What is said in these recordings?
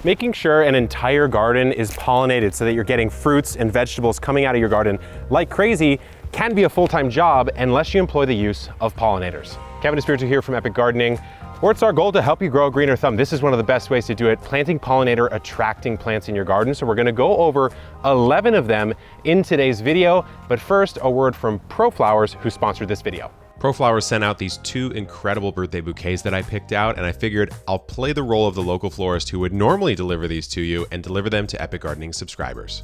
Making sure an entire garden is pollinated so that you're getting fruits and vegetables coming out of your garden like crazy can be a full-time job unless you employ the use of pollinators. Kevin Espiritu here from Epic Gardening, where it's our goal to help you grow a greener thumb. This is one of the best ways to do it, planting pollinator attracting plants in your garden. So we're gonna go over 11 of them in today's video. But first, a word from ProFlowers, who sponsored this video. ProFlowers sent out these 2 incredible birthday bouquets that I picked out, and I figured I'll play the role of the local florist who would normally deliver these to you and deliver them to Epic Gardening subscribers.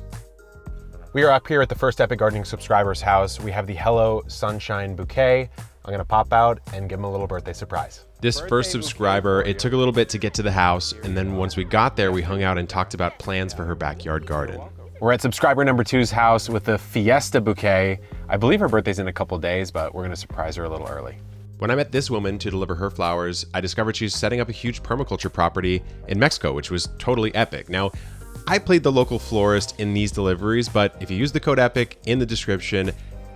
We are up here at the first Epic Gardening subscriber's house. We have the Hello Sunshine bouquet. I'm gonna pop out and give him a little birthday surprise. This first subscriber, it took a little bit to get to the house, and then once we got there, we hung out and talked about plans for her backyard garden. We're at subscriber number 2's house with the Fiesta bouquet. I believe her birthday's in a couple days, but we're gonna surprise her a little early. When I met this woman to deliver her flowers, I discovered she's setting up a huge permaculture property in Mexico, which was totally epic. Now, I played the local florist in these deliveries, but if you use the code EPIC in the description,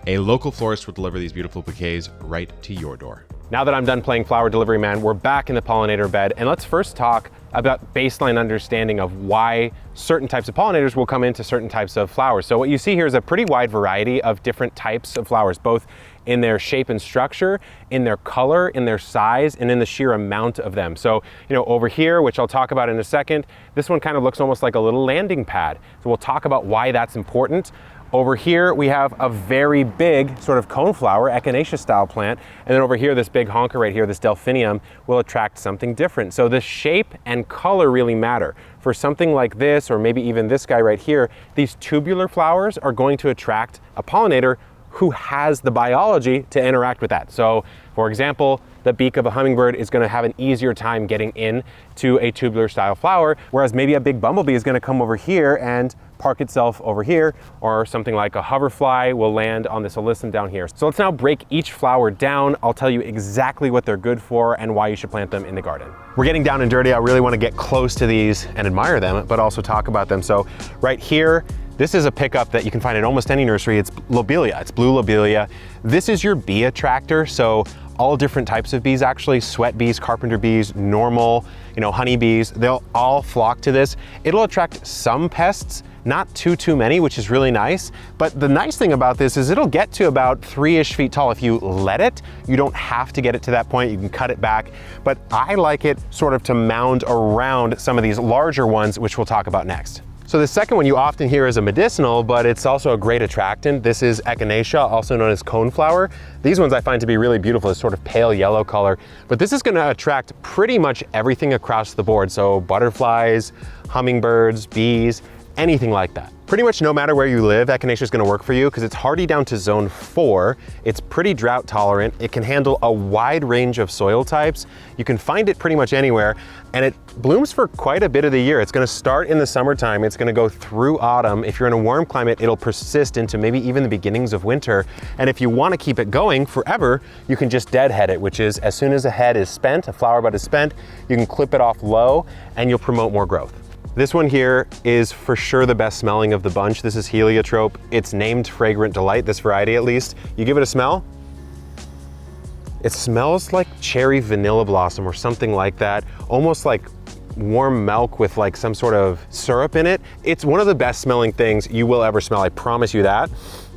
a local florist will deliver these beautiful bouquets right to your door. Now that I'm done playing flower delivery man, we're back in the pollinator bed, and let's first talk about baseline understanding of why certain types of pollinators will come into certain types of flowers. So what you see here is a pretty wide variety of different types of flowers, both in their shape and structure, in their color, in their size, and in the sheer amount of them. So, over here, which I'll talk about in a second, this one kind of looks almost like a little landing pad. So we'll talk about why that's important. Over here, we have a very big sort of coneflower, echinacea style plant. And then over here, this big honker right here, this delphinium, will attract something different. So the shape and color really matter. For something like this, or maybe even this guy right here, these tubular flowers are going to attract a pollinator who has the biology to interact with that. So for example, the beak of a hummingbird is gonna have an easier time getting in to a tubular style flower, whereas maybe a big bumblebee is gonna come over here and park itself over here, or something like a hoverfly will land on this alyssum down here. So let's now break each flower down. I'll tell you exactly what they're good for and why you should plant them in the garden. We're getting down and dirty. I really wanna get close to these and admire them, but also talk about them. So right here, this is a pickup that you can find in almost any nursery. It's lobelia, it's blue lobelia. This is your bee attractor. So all different types of bees, actually, sweat bees, carpenter bees, normal, honey bees, they'll all flock to this. It'll attract some pests, not too many, which is really nice. But the nice thing about this is it'll get to about 3-ish feet tall if you let it. You don't have to get it to that point, you can cut it back. But I like it sort of to mound around some of these larger ones, which we'll talk about next. So the second one you often hear as a medicinal, but it's also a great attractant. This is echinacea, also known as coneflower. These ones I find to be really beautiful, this sort of pale yellow color. But this is gonna attract pretty much everything across the board. So butterflies, hummingbirds, bees, anything like that. Pretty much no matter where you live, echinacea is gonna work for you because it's hardy down to zone 4. It's pretty drought tolerant. It can handle a wide range of soil types. You can find it pretty much anywhere, and it blooms for quite a bit of the year. It's gonna start in the summertime. It's gonna go through autumn. If you're in a warm climate, it'll persist into maybe even the beginnings of winter. And if you wanna keep it going forever, you can just deadhead it, which is as soon as a head is spent, a flower bud is spent, you can clip it off low and you'll promote more growth. This one here is for sure the best smelling of the bunch. This is Heliotrope. It's named Fragrant Delight, this variety at least. You give it a smell, it smells like cherry vanilla blossom or something like that, almost like warm milk with like some sort of syrup in it. It's one of the best smelling things you will ever smell, I promise you that.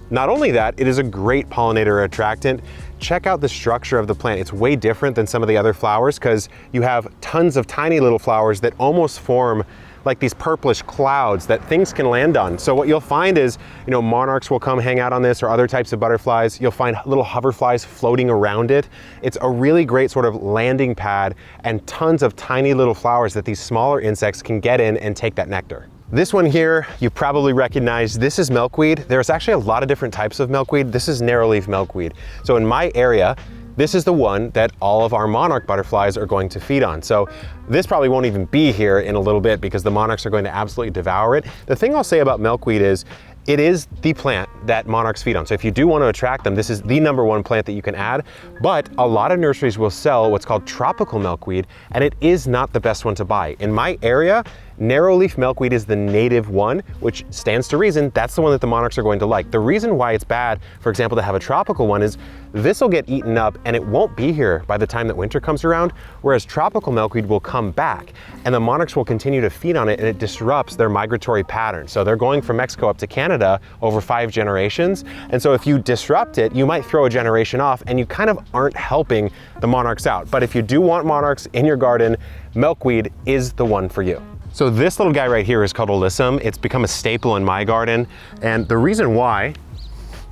Not only that, it is a great pollinator attractant. Check out the structure of the plant. It's way different than some of the other flowers because you have tons of tiny little flowers that almost form like these purplish clouds that things can land on. So what you'll find is, monarchs will come hang out on this or other types of butterflies. You'll find little hoverflies floating around it. It's a really great sort of landing pad and tons of tiny little flowers that these smaller insects can get in and take that nectar. This one here, you probably recognize, this is milkweed. There's actually a lot of different types of milkweed. This is narrowleaf milkweed. So in my area, this is the one that all of our monarch butterflies are going to feed on. So this probably won't even be here in a little bit because the monarchs are going to absolutely devour it. The thing I'll say about milkweed is it is the plant that monarchs feed on. So if you do want to attract them, this is the #1 plant that you can add. But a lot of nurseries will sell what's called tropical milkweed, and it is not the best one to buy. In my area, Narrowleaf milkweed is the native one, which stands to reason that's the one that the monarchs are going to like. The reason why it's bad, for example, to have a tropical one is this will get eaten up and it won't be here by the time that winter comes around, whereas tropical milkweed will come back and the monarchs will continue to feed on it, and it disrupts their migratory pattern. So they're going from Mexico up to Canada over 5 generations. And so if you disrupt it, you might throw a generation off and you kind of aren't helping the monarchs out. But if you do want monarchs in your garden, milkweed is the one for you. So this little guy right here is called Alyssum. It's become a staple in my garden. And the reason why,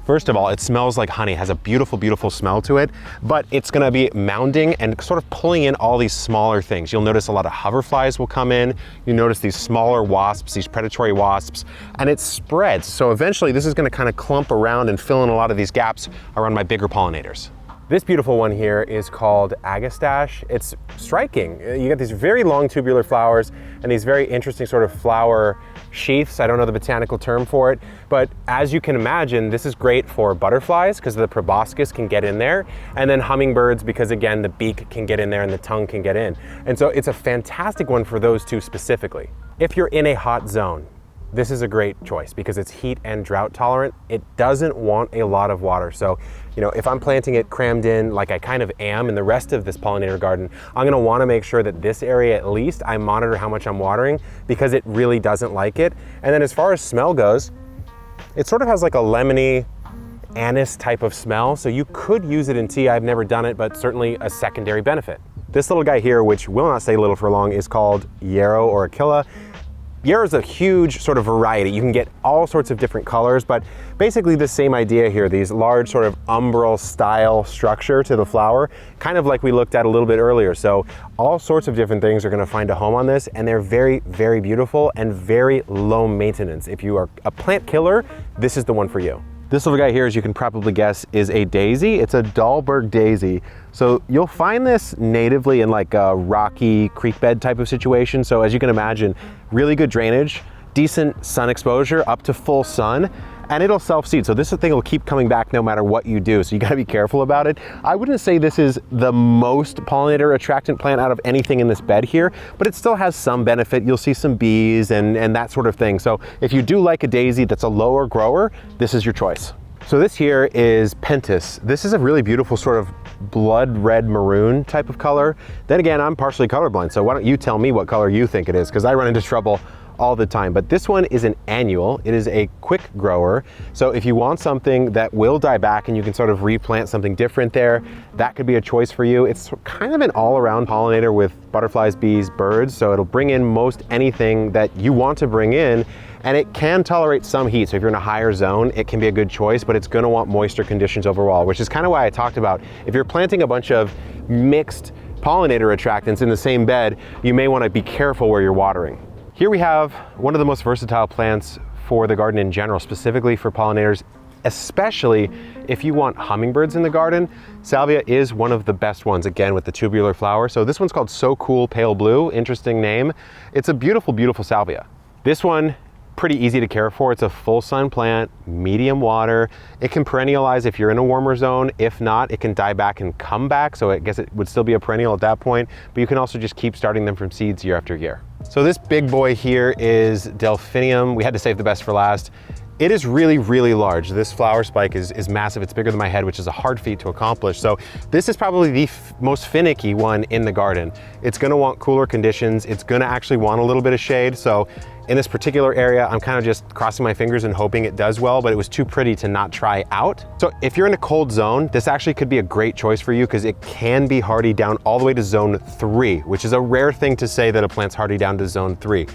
first of all, it smells like honey, has a beautiful, beautiful smell to it, but it's gonna be mounding and sort of pulling in all these smaller things. You'll notice a lot of hoverflies will come in. You notice these smaller wasps, these predatory wasps, and it spreads. So eventually this is gonna kind of clump around and fill in a lot of these gaps around my bigger pollinators. This beautiful one here is called Agastache. It's striking. You get these very long tubular flowers and these very interesting sort of flower sheaths. I don't know the botanical term for it, but as you can imagine, this is great for butterflies because the proboscis can get in there, and then hummingbirds because again, the beak can get in there and the tongue can get in. And so it's a fantastic one for those two specifically. If you're in a hot zone, this is a great choice because it's heat and drought tolerant. It doesn't want a lot of water. So, you know, if I'm planting it crammed in like I kind of am in the rest of this pollinator garden, I'm gonna wanna make sure that this area at least, I monitor how much I'm watering because it really doesn't like it. And then as far as smell goes, it sort of has like a lemony, anise type of smell. So you could use it in tea. I've never done it, but certainly a secondary benefit. This little guy here, which will not stay little for long, is called Yarrow or Aquila. Yarrow is a huge sort of variety. You can get all sorts of different colors, but basically the same idea here, these large sort of umbral style structure to the flower, kind of like we looked at a little bit earlier. So all sorts of different things are gonna find a home on this, and they're very, very beautiful and very low maintenance. If you are a plant killer, this is the one for you. This little guy here, as you can probably guess, is a daisy. It's a Dahlberg daisy. So you'll find this natively in like a rocky creek bed type of situation. So as you can imagine, really good drainage, decent sun exposure up to full sun, and it'll self-seed. So this thing will keep coming back no matter what you do. So you gotta be careful about it. I wouldn't say this is the most pollinator attractant plant out of anything in this bed here, but it still has some benefit. You'll see some bees and that sort of thing. So if you do like a daisy that's a lower grower, this is your choice. So this here is Pentas. This is a really beautiful sort of blood red maroon type of color. Then again, I'm partially colorblind, so why don't you tell me what color you think it is, because I run into trouble all the time. But this one is an annual. It is a quick grower. So if you want something that will die back and you can sort of replant something different there, that could be a choice for you. It's kind of an all-around pollinator with butterflies, bees, birds. So it'll bring in most anything that you want to bring in, and it can tolerate some heat. So if you're in a higher zone, it can be a good choice, but it's gonna want moisture conditions overall, which is kind of why I talked about, if you're planting a bunch of mixed pollinator attractants in the same bed, you may wanna be careful where you're watering. Here we have one of the most versatile plants for the garden in general, specifically for pollinators, especially if you want hummingbirds in the garden. Salvia is one of the best ones, again, with the tubular flower. So this one's called So Cool Pale Blue, interesting name. It's a beautiful, beautiful salvia. This one, pretty easy to care for. It's a full sun plant, medium water. It can perennialize if you're in a warmer zone. If not, it can die back and come back. So I guess it would still be a perennial at that point, but you can also just keep starting them from seeds year after year. So this big boy here is Delphinium. We had to save the best for last. It is really, really large. This flower spike is massive. It's bigger than my head, which is a hard feat to accomplish. So this is probably the most finicky one in the garden. It's gonna want cooler conditions. It's gonna actually want a little bit of shade. So in this particular area, I'm kind of just crossing my fingers and hoping it does well, but it was too pretty to not try out. So if you're in a cold zone, this actually could be a great choice for you because it can be hardy down all the way to zone 3, which is a rare thing to say that a plant's hardy down to zone 3.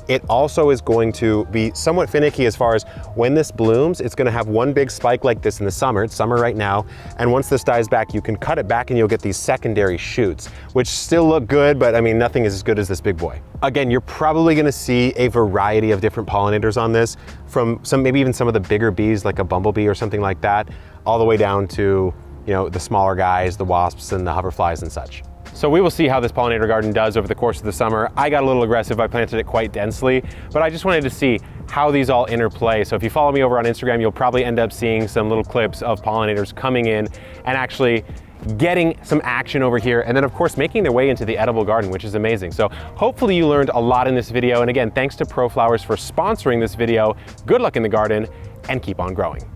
It also is going to be somewhat finicky as far as when this blooms, it's gonna have one big spike like this in the summer. It's summer right now. And once this dies back, you can cut it back and you'll get these secondary shoots, which still look good, but I mean, nothing is as good as this big boy. Again, you're probably gonna see a variety of different pollinators on this, from maybe even some of the bigger bees like a bumblebee or something like that, all the way down to, you know, the smaller guys, the wasps and the hoverflies and such. So we will see how this pollinator garden does over the course of the summer. I got a little aggressive, I planted it quite densely, but I just wanted to see how these all interplay. So if you follow me over on Instagram, you'll probably end up seeing some little clips of pollinators coming in and actually getting some action over here, and then of course making their way into the edible garden, which is amazing. So hopefully you learned a lot in this video. And again, thanks to ProFlowers for sponsoring this video. Good luck in the garden and keep on growing.